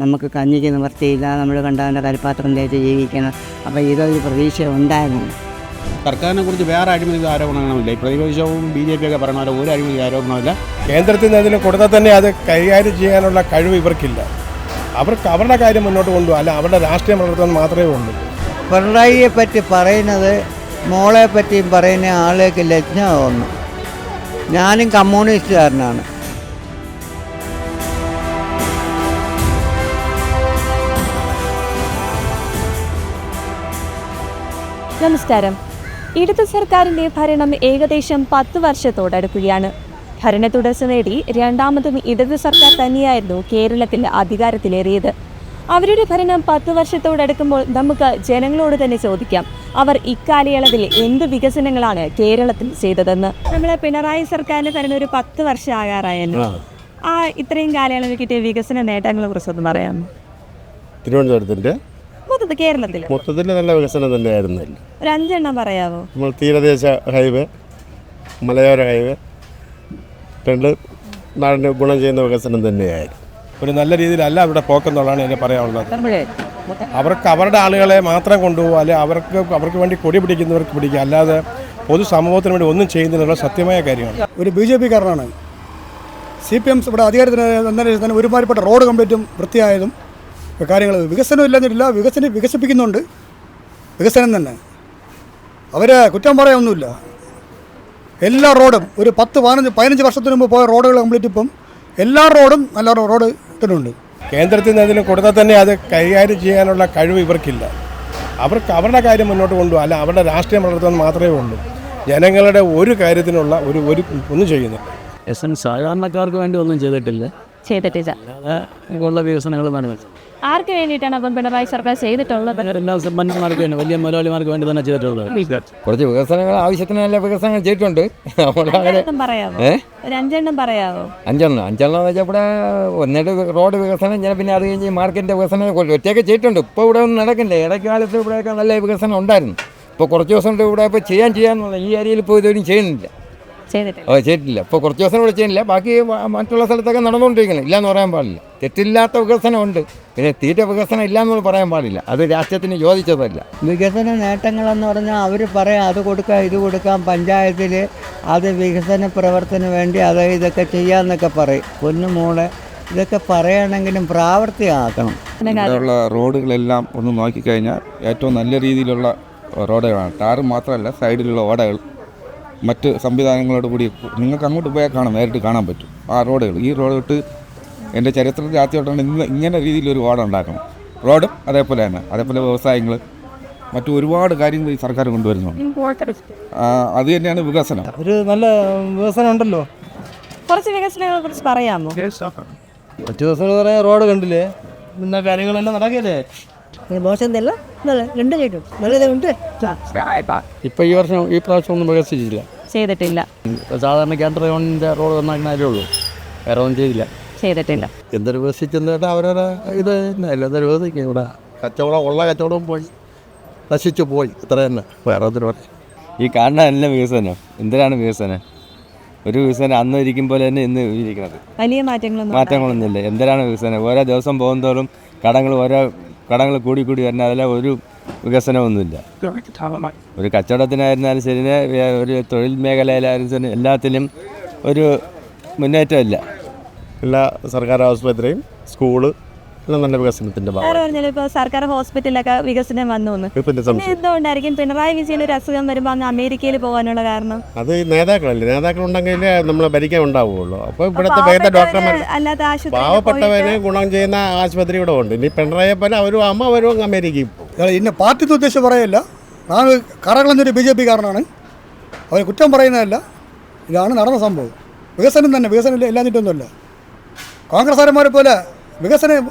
നമുക്ക് കഞ്ഞിക്ക് നിവർത്തിയില്ല, നമ്മൾ കണ്ടവൻ്റെ കൽപ്പാത്രം തേച്ച് ജീവിക്കണം. അപ്പോൾ ഇതൊരു പ്രതീക്ഷ ഉണ്ടായിരുന്നു. സർക്കാരിനെ കുറിച്ച് വേറെ അഴിമതി ആരോപണങ്ങളുമില്ല. ഈ പ്രതിപക്ഷവും BJP ഒക്കെ പറയുന്ന പോലെ ഒരു അഴിമതി ആരോപണമില്ല. കേന്ദ്രത്തിൽ നിന്ന് അതിന് കൊടുത്താൽ തന്നെ അത് കൈകാര്യം ചെയ്യാനുള്ള കഴിവ് ഇവർക്കില്ല. അവർക്ക് അവരുടെ കാര്യം മുന്നോട്ട് കൊണ്ടുപോകും, അല്ല അവരുടെ രാഷ്ട്രീയം വളർത്തുന്നത് മാത്രമേ ഉള്ളൂ. പിണറായിയെ പറ്റി പറയുന്നത് മോളെ പറ്റിയും പറയുന്ന ആളേക്ക് ലജ്ജ തോന്നും. ഞാനും കമ്മ്യൂണിസ്റ്റുകാരനാണ്. നമസ്കാരം. ഇടതു സർക്കാരിൻ്റെ ഭരണം ഏകദേശം 10 വർഷത്തോടടുക്കുകയാണ്. ഭരണ തുടർച്ച നേടി രണ്ടാമതും ഇടതു സർക്കാർ തന്നെയായിരുന്നു കേരളത്തിൽ അധികാരത്തിലേറിയത്. അവരുടെ ഭരണം 10 വർഷത്തോടടുക്കുമ്പോൾ നമുക്ക് ജനങ്ങളോട് തന്നെ ചോദിക്കാം, അവർ ഇക്കാലയളവിൽ എന്ത് വികസനങ്ങളാണ് കേരളത്തിൽ ചെയ്തതെന്ന്. നമ്മളെ പിണറായി സർക്കാരിൻ്റെ ഭരണം ഒരു 10 വർഷം ആകാറായല്ലോ. ഇത്രയും കാലയളവിൽ കിട്ടിയ വികസന നേട്ടങ്ങളെ കുറിച്ചൊന്നും പറയാമോ? തിരുവനന്തപുരത്തിൻ്റെ കേരളത്തിൽ മൊത്തത്തിൽ നല്ല വികസനം തന്നെയായിരുന്നു. ഒരു 5 എണ്ണം പറയാമോ? നമ്മൾ തീരദേശ ഹൈവേ, മലയോര ഹൈവേ, രണ്ട് നാടിന് ഗുണം ചെയ്യുന്ന വികസനം തന്നെയായിരുന്നു. ഒരു നല്ല രീതിയിലല്ല അവിടെ പോക്കെന്നുള്ളതാണ് എനിക്ക് പറയാനുള്ളത്. അവർക്ക് അവരുടെ ആളുകളെ മാത്രം കൊണ്ടുപോകുക, അല്ലെങ്കിൽ അവർക്ക് വേണ്ടി കൊടി പിടിക്കുന്നവർക്ക് പിടിക്കുക, അല്ലാതെ പൊതുസമൂഹത്തിന് വേണ്ടി ഒന്നും ചെയ്യുന്നതിനുള്ള സത്യമായ കാര്യമാണ്. ഒരു BJP കാരനാണ്. CPM ഇവിടെ അധികാരത്തിന് തന്നെ ഒരുമാതിരിപ്പെട്ട റോഡ് കംപ്ലീറ്റും വൃത്തിയായതും കാര്യങ്ങൾ. വികസനം ഇല്ലെന്നില്ല, വികസിപ്പിക്കുന്നുണ്ട്. വികസനം തന്നെ അവരെ കുറ്റം പറയാനൊന്നുമില്ല. എല്ലാ റോഡും ഒരു 10-15 വർഷത്തിന് മുമ്പ് പോയ റോഡുകൾ കംപ്ലീറ്റ് ഇപ്പം എല്ലാ റോഡും നല്ല റോഡ് ഇട്ടിട്ടുണ്ട്. കേന്ദ്രത്തിൽ നിന്ന് അതിന് കൊടുത്താൽ തന്നെ അത് കൈകാര്യം ചെയ്യാനുള്ള കഴിവ് ഇവർക്കില്ല. അവർക്ക് അവരുടെ കാര്യം മുന്നോട്ട് കൊണ്ടുപോകും, അല്ല അവരുടെ രാഷ്ട്രീയം വളർത്തുന്നത് മാത്രമേ ഉള്ളൂ. ജനങ്ങളുടെ ഒരു കാര്യത്തിനുള്ള ഒരു ഒന്നും ചെയ്യുന്നില്ല. സാധാരണക്കാർക്ക് വേണ്ടി ഒന്നും ചെയ്തിട്ടില്ല. ഉള്ള വികസനങ്ങൾ ആർക്ക് വേണ്ടിയിട്ടാണ് അപ്പം പിണറായി സർക്കാർ ചെയ്തിട്ടുള്ളത്? എല്ലാ സമ്പന്നന്മാർക്ക് വേണ്ടി, വലിയ മുതലാളിമാർക്ക് വേണ്ടി തന്നെ ചെയ്തിട്ടുള്ളത്. കുറച്ച് വികസനങ്ങൾ ആവശ്യത്തിന് നല്ല വികസനങ്ങൾ ചെയ്തിട്ടുണ്ട്. പറയാമോ? ഒരു 5 എണ്ണം പറയാമോ? 5 എന്ന് വെച്ചാൽ ഇവിടെ ഒന്നിട്ട് റോഡ് വികസനം, പിന്നെ അത് കഴിഞ്ഞ് മാർക്കറ്റിൻ്റെ വികസനം ഒറ്റയൊക്കെ ചെയ്തിട്ടുണ്ട്. ഇപ്പോൾ ഇവിടെ ഒന്നും നടക്കില്ല. ഇടയ്ക്കാലത്ത് ഇവിടെയൊക്കെ നല്ല വികസനം ഉണ്ടായിരുന്നു. ഇപ്പോൾ കുറച്ച് ദിവസം കൊണ്ട് ഇവിടെ ഇപ്പോൾ ചെയ്യാന്നുള്ള ഈ ഏരിയയിൽ ഇപ്പോൾ ഇതുവരും ചെയ്യുന്നില്ല, ചെയ്തിട്ടില്ല. ഇപ്പോൾ കുറച്ച് ദിവസം ഇവിടെ ചെയ്യുന്നില്ല. ബാക്കി മറ്റുള്ള സ്ഥലത്തൊക്കെ നടന്നുകൊണ്ടിരിക്കണം. ഇല്ലയെന്ന് പറയാൻ പാടില്ല. തെറ്റില്ലാത്ത വികസനമുണ്ട്, പിന്നെ തീറ്റ വികസനം ഇല്ലയെന്ന് പറയാൻ പാടില്ല. അത് രാഷ്ട്രീയത്തിന് യോജിച്ചതല്ല. വികസന നേട്ടങ്ങളെന്ന് പറഞ്ഞാൽ അവർ പറയാം അത് കൊടുക്കാം ഇത് കൊടുക്കാം, പഞ്ചായത്തിൽ അത് വികസന പ്രവർത്തനം വേണ്ടി അത് ഇതൊക്കെ ചെയ്യാമെന്നൊക്കെ പറയും. പൊന്നുമോളെ ഇതൊക്കെ പറയുകയാണെങ്കിലും പ്രാവർത്തികമാക്കണം. ഇവിടെയുള്ള റോഡുകളെല്ലാം ഒന്ന് നോക്കിക്കഴിഞ്ഞാൽ ഏറ്റവും നല്ല രീതിയിലുള്ള റോഡുകളാണ്. ടാറ് മാത്രമല്ല, സൈഡിലുള്ള ഓടകൾ മറ്റ് സംവിധാനങ്ങളോട് കൂടി നിങ്ങൾക്ക് അങ്ങോട്ട് പോയാൽ നേരിട്ട് കാണാൻ പറ്റും ആ റോഡുകൾ. ഈ റോഡ് തൊട്ട് എൻ്റെ ചരിത്രത്തിൽ ആദ്യമായിട്ടാണ് ഇങ്ങനെ രീതിയിലൊരു റോഡ് ഉണ്ടാക്കണം. റോഡും അതേപോലെ തന്നെ, അതേപോലെ വ്യവസായങ്ങൾ, മറ്റു ഒരുപാട് കാര്യങ്ങൾ ഈ സർക്കാർ കൊണ്ടുവരുന്നുണ്ട്. അത് തന്നെയാണ് വികസനം. ഒരു നല്ല വികസനം ഉണ്ടല്ലോ. കുറച്ച് വികസനങ്ങളെ കുറിച്ച് പറയാമോ? കുറച്ച് ദിവസം പറയാൻ റോഡ് കണ്ടില്ലേ, പിന്നെ കാര്യങ്ങളെല്ലാം നടക്കില്ലേ. മോശമെന്നല്ല, രണ്ടും കേട്ടു നല്ലതുണ്ട്. ഇപ്പോൾ ഈ പ്രാവശ്യം ഒന്നും വികസിച്ചില്ല, ചെയ്തിട്ടില്ല. സാധാരണ കേന്ദ്ര ഗവൺമെൻറ്റിൻ്റെ റോഡ് നന്നാക്കുന്നതേ ഉള്ളൂ, വേറെ ഒന്നും ചെയ്തില്ല. എന്തൊരു വികസിച്ചെന്ന് കേട്ടാൽ അവരുടെ ഇത് തന്നെ എന്തൊരു വികസിക്കും. ഇവിടെ കച്ചവടം പോയി, നശിച്ചു പോയി, ഇത്ര തന്നെ. വേറെ ഒന്നും പറയാം. ഈ കാണുന്ന നല്ല വികസനം. എന്തിനാണ് വികസനം? ഒരു വികസനം അന്ന് ഇരിക്കും പോലെ തന്നെ ഇന്ന് ഇരിക്കുന്നത്. വലിയ മാറ്റങ്ങളൊന്നുമില്ല. എന്തിനാണ് വികസനം? ഓരോ ദിവസം പോകുന്തോറും കടങ്ങൾ കൂടി വരുന്ന, അതിലെ ഒരു വികസനമൊന്നുമില്ല. ഒരു കച്ചവടത്തിനായിരുന്നാലും ശരി, ഒരു തൊഴിൽ മേഖലയിലായാലും ശരി, എല്ലാത്തിലും ഒരു മുന്നേറ്റമില്ല. എല്ലാ സർക്കാർ ആശുപത്രിയും സ്കൂള് എല്ലാം നല്ല വികസനത്തിൻ്റെ ഭാഗം. ഇപ്പോൾ സർക്കാർ ഹോസ്പിറ്റലൊക്കെ വികസനം വന്നു. എന്തുകൊണ്ടായിരിക്കും പിണറായി വിജയൻ ഒരു അസുഖം വരുമ്പോൾ അങ്ങ് അമേരിക്കയിൽ പോകാനുള്ള കാരണം? അത് നേതാക്കളല്ലേ, നേതാക്കളുണ്ടെങ്കിൽ നമ്മളെ ഭരിക്കാൻ ഉണ്ടാവുകയുള്ളൂ. അപ്പോൾ ഇവിടുത്തെ വേണ്ട ഡോക്ടർമാർ പാവപ്പെട്ടവന് ഗുണം ചെയ്യുന്ന ആശുപത്രി ഇവിടെ ഉണ്ട്. ഇനി പിണറായിയെ പോലെ അവരും അമേരിക്കയിൽ പോകും. ഇന്ന പാർട്ടി ഉദ്ദേശം പറയല്ല, ഞാൻ കറകളഞ്ഞൊരു BJP കാരനാണ്. അവർ കുറ്റം പറയുന്നതല്ല, ഇതാണ് നടന്ന സംഭവം. വികസനം തന്നെ, വികസനം ഇല്ലാഞ്ഞിട്ടൊന്നുമല്ല. കോൺഗ്രസ്സുകാരന്മാരെ പോലെ വികസനം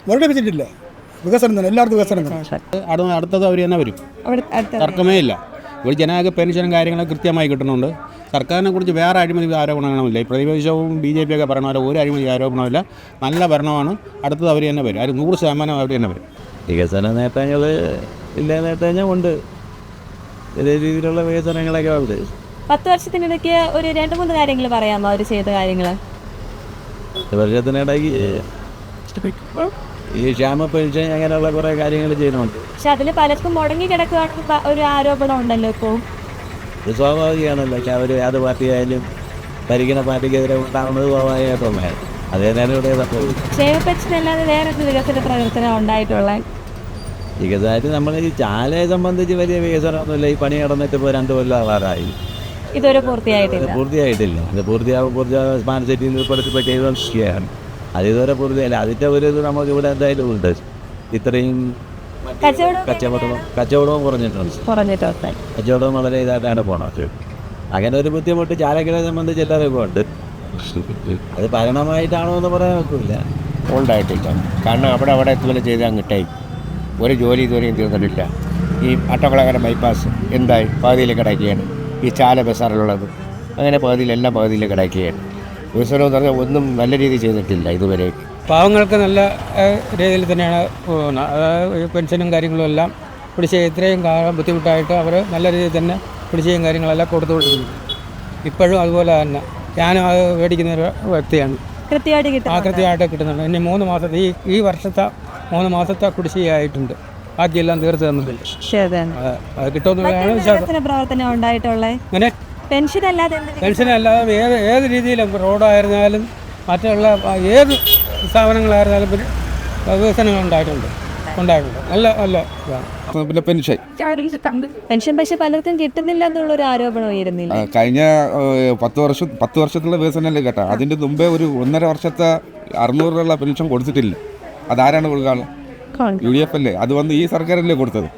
വർദ്ധിപ്പിച്ചിട്ടില്ല. വികസനം തന്നെ, എല്ലായിടത്തും വികസനം തന്നെ. അടുത്തത് അവർ തന്നെ വരും, തർക്കമേ ഇല്ല. ഒരു ജനങ്ങൾക്ക് പെൻഷനും കാര്യങ്ങളും കൃത്യമായി കിട്ടുന്നുണ്ട്. സർക്കാരിനെ കുറിച്ച് വേറെ അഴിമതി ആരോപണങ്ങളുമില്ല. ഈ പ്രതിപക്ഷവും BJP ഒക്കെ പറയുന്ന പോലെ ഒരു അഴിമതി ആരോപണമില്ല. നല്ല ഭരണമാണ്. അടുത്തത് അവർ തന്നെ വരും. 100% അവർ തന്നെ വരും. വികസന നേട്ടങ്ങൾ ഇല്ല, നേട്ടങ്ങൾ ഉണ്ട്. ഇതേ രീതിയിലുള്ള വികസനങ്ങളൊക്കെ ഉണ്ട്. 10 വർഷത്തിനിടയ്ക്ക് ഒരു 2-3 കാര്യങ്ങൾ പറയാമോ അവർ ചെയ്ത കാര്യങ്ങൾ? 10 വർഷത്തിനിടയ്ക്ക് ഈ ക്ഷേമ പെൻഷൻ അങ്ങനെയുള്ള കുറേ കാര്യങ്ങൾ ചെയ്യുന്നുണ്ട്. പക്ഷെ അതിൽ പലർക്കും മുടങ്ങി കിടക്കുകയാണെന്ന് ഒരു ആരോപണം ഉണ്ടല്ലോ ഇപ്പോൾ. ഇത് സ്വാഭാവികമാണല്ലോ. അവർ ഏത് പാർട്ടിയായാലും ഭരിക്കുന്ന പാർട്ടിക്കെതിരെ ഉണ്ടാകുന്നത് സ്വാഭാവികമായിട്ടുള്ള അത് തന്നെയാണ് ഇവിടെ സംഭവിച്ചത്. ക്ഷേമ പെൻഷൻ അല്ലാതെ വേറെ എന്ത് വികസന പ്രവർത്തനം ഉണ്ടായിട്ടുള്ള? വികസനമായിട്ട് നമ്മൾ ഈ ചാലയെ സംബന്ധിച്ച് വലിയ വികസനമൊന്നുമില്ല. ഈ പണി നടന്നിട്ട് ഇപ്പോൾ 2 കൊല്ലം ആവാറായി. ഇതുവരെ പൂർത്തിയായിട്ടില്ല. അത് പൂർത്തിയാവും സ്മാർട്ട് സിറ്റിയിൽ ഉൾപ്പെടുത്തി ചെയ്തുകൊണ്ടിരിക്കുകയാണ്. അത് ഇതുവരെ പൂർത്തിയായില്ല. അതിൻ്റെ ഒരു ഇത് നമുക്ക് ഇവിടെ എന്തായാലും ഉണ്ട്. ഇത്രയും കച്ചവടവും കുറഞ്ഞിട്ടുണ്ട്. കച്ചവടവും വളരെ ഇതായിട്ടാണ് പോണത്. അങ്ങനെ ഒരു ബുദ്ധിമുട്ട് ചാലക്കരയെ സംബന്ധിച്ച് എല്ലാവർക്കും ഉണ്ട്. അത് ഭരണമായിട്ടാണോ എന്ന് പറയാൻ പറ്റില്ല. ഉണ്ടായിട്ടില്ല. കാരണം അവിടെ ഇതുപോലെ ചെയ്താൽ കിട്ടായി ഒരു ജോലി ഇതുവരെയും തീർന്നിട്ടില്ല. ഈ അട്ടക്കുളങ്ങര ബൈപ്പാസ് എന്തായി പകുതിയിൽ കിടക്കുകയാണ്. ഈ ചാല ബസാറിലുള്ളത് അങ്ങനെ പകുതിയിലെല്ലാം പകുതിയിൽ കിടക്കുകയാണ്. വികസനം എന്ന് പറഞ്ഞാൽ ഒന്നും നല്ല രീതിയിൽ ചെയ്തിട്ടില്ല ഇതുവരെ. പാവങ്ങൾക്ക് നല്ല രീതിയിൽ തന്നെയാണ് പോകുന്നത്. അതായത് പെൻഷനും കാര്യങ്ങളും എല്ലാം പിടിച്ച് ഇത്രയും ബുദ്ധിമുട്ടായിട്ട് അവർ നല്ല രീതിയിൽ തന്നെ പിടിച്ചും കാര്യങ്ങളെല്ലാം കൊടുത്തുകൊണ്ടിരിക്കുന്നു. ഇപ്പോഴും അതുപോലെ തന്നെ ഞാനും അത് മേടിക്കുന്ന ഒരു വ്യക്തിയാണ്. കൃത്യമായിട്ട് കിട്ടുന്നുണ്ട്. ഇനി 3 മാസത്തെ ഈ വർഷത്തെ 3 മാസത്തെ കുടിശ്ശികയായിട്ടുണ്ട്. ബാക്കിയെല്ലാം തീർത്ത് തന്നിട്ടില്ല. അത് കിട്ടുമെന്നുള്ളതാണ്. അങ്ങനെ പെൻഷൻ അല്ലാതെ ഏത് രീതിയിലും റോഡായിരുന്നാലും മറ്റുള്ള ഏത് സ്ഥാപനങ്ങളായിരുന്നാലും വികസനങ്ങൾ ഉണ്ടായിട്ടുണ്ട്. നല്ല പിന്നെ പെൻഷൻ പക്ഷെ പലർക്കും കിട്ടുന്നില്ല എന്നുള്ളൊരു ആരോപണം ഉയരുന്നില്ല. കഴിഞ്ഞ 10 വർഷത്തുള്ള വികസനമല്ലേ കേട്ടോ. അതിൻ്റെ മുമ്പേ ഒരു 1.5 വർഷത്തെ 600 രൂപയുള്ള പെൻഷൻ കൊടുത്തിട്ടില്ല. അതാരാണ് കൊടുക്കാനുള്ളത്? UDF അല്ലേ. അത് വന്ന് ഈ സർക്കാരല്ലേ കൊടുത്തത്.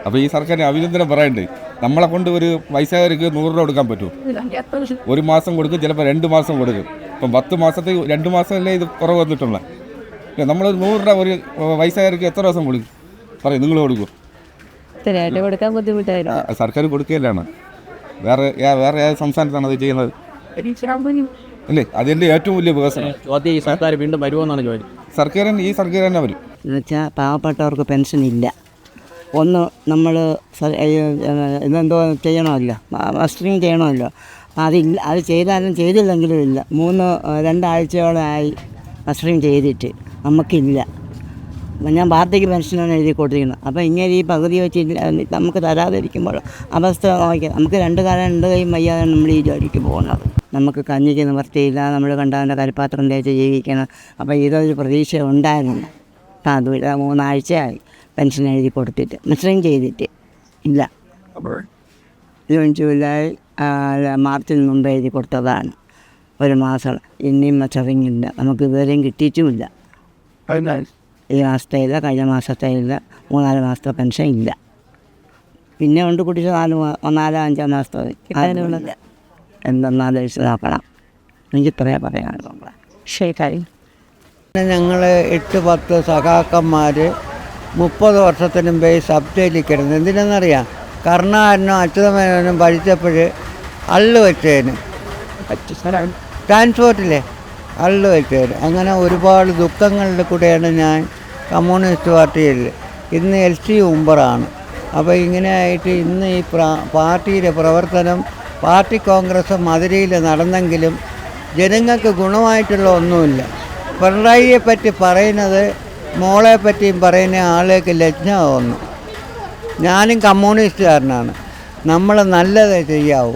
അപ്പോൾ ഈ സർക്കാരിന് അഭിനന്ദനം പറയണ്ടേ. നമ്മളെ കൊണ്ട് ഒരു വയസ്സായവർക്ക് 100 രൂപ കൊടുക്കാൻ പറ്റുമോ? ഒരു മാസം കൊടുക്കും, ചിലപ്പോൾ 2 മാസം കൊടുക്കും. ഇപ്പം 10 മാസത്തെ 2 മാസമല്ലേ ഇത് കുറവ് വന്നിട്ടുള്ളത്. നമ്മൾ 100 രൂപ ഒരു വയസ്സായവർക്ക് എത്ര ദിവസം കൊടുക്കും പറയും? നിങ്ങൾ കൊടുക്കും? കൊടുക്കാൻ ബുദ്ധിമുട്ടായിരുന്നു. സർക്കാർ കൊടുക്കുകയല്ലാണ്. വേറെ ഏത് സംസ്ഥാനത്താണ് അത് ചെയ്യുന്നത് അല്ലേ? അതിൻ്റെ ഏറ്റവും വലിയ വികസനം. ഈ സർക്കാർ വീണ്ടും വരുമോന്നാണ് ചോദ്യം. ഈ സർക്കാർ തന്നെ വരും. എന്നുവെച്ചാൽ പാവപ്പെട്ടവർക്ക് പെൻഷൻ ഇല്ല. ഒന്ന് നമ്മൾ ഇതെന്തോ ചെയ്യണമല്ലോ, മസ്റ്ററിങ് ചെയ്യണമല്ലോ. അത് ചെയ്തില്ലെങ്കിലും ഇല്ല. 2 ആഴ്ചയോളമായി മസ്റ്ററിങ് ചെയ്തിട്ട് നമുക്കില്ല. ഞാൻ പാർട്ടിക്ക് പെൻഷനാണ് എഴുതി കൊടുത്തിരിക്കുന്നത്. അപ്പോൾ ഇങ്ങനെ ഈ പകുതി വെച്ചില്ല നമുക്ക് തരാതിരിക്കുമ്പോൾ അവസ്ഥ നോക്കിയാൽ നമുക്ക് 2 കാലം 2 കൈയും വയ്യാതെ നമ്മൾ ഈ ജോലിക്ക് പോകുന്നത്. നമുക്ക് കഞ്ഞിക്ക് നിവർത്തിയില്ല. നമ്മൾ കണ്ടവൻ്റെ കരിപ്പാത്രം തേച്ച് ജീവിക്കണം. അപ്പോൾ ഇതൊരു പ്രതീക്ഷ ഉണ്ടായിരുന്നു. അപ്പം അതുമില്ല. 3 ആഴ്ചയായി പെൻഷൻ എഴുതി കൊടുത്തിട്ട് മസ്റ്ററിങ് ചെയ്തിട്ട് ഇല്ല. ജൂൺ ജൂലൈ മാർച്ചിൽ മുമ്പ് എഴുതി കൊടുത്തതാണ്. 1 മാസം ഇനിയും മസ്റ്ററിങ് ഇല്ല. നമുക്ക് ഇതുവരെയും കിട്ടിയിട്ടുമില്ല. ഈ മാസത്തെ ഇല്ല, കഴിഞ്ഞ മാസത്തെ ഇല്ല, 3-4 മാസത്തെ പെൻഷൻ ഇല്ല. പിന്നെ കൊണ്ട് കുടിച്ച് 4-5 മാസത്തെ അതിനുള്ളത് എന്തെന്നാലോചിച്ച് നോക്കണം. എനിക്ക് ഇത്രയേ പറയാനുള്ളൂ. ശരി. ഞങ്ങൾ 8-10 സഖാക്കന്മാർ 30 വർഷത്തിന് മുമ്പേ സബ് ജയിലിൽ കിടന്നു. എന്തിനെന്നറിയാം? കർണാടനും അച്യുതമേനോനും ഭരിച്ചപ്പോൾ അള്ളു വെച്ചതിന്, ട്രാൻസ്പോർട്ടിലെ അള്ളു വെച്ചതിന്. അങ്ങനെ ഒരുപാട് ദുഃഖങ്ങളുടെ കൂടെയാണ് ഞാൻ കമ്മ്യൂണിസ്റ്റ് പാർട്ടിയിൽ. ഇന്ന് LC ഉമ്പറാണ്. അപ്പോൾ ഇങ്ങനെയായിട്ട് ഇന്ന് ഈ പാർട്ടിയുടെ പ്രവർത്തനം പാർട്ടി കോൺഗ്രസ് മധുരയിൽ നടന്നെങ്കിലും ജനങ്ങൾക്ക് ഗുണമായിട്ടുള്ള ഒന്നുമില്ല. പിണറായിയെ പറ്റി പറയുന്നത് മോളെ പറ്റിയും പറയുന്ന ആളേക്ക് ലജ്ജ തോന്നും. ഞാനും കമ്മ്യൂണിസ്റ്റുകാരനാണ്. നമ്മൾ നല്ലത് ചെയ്യാവൂ.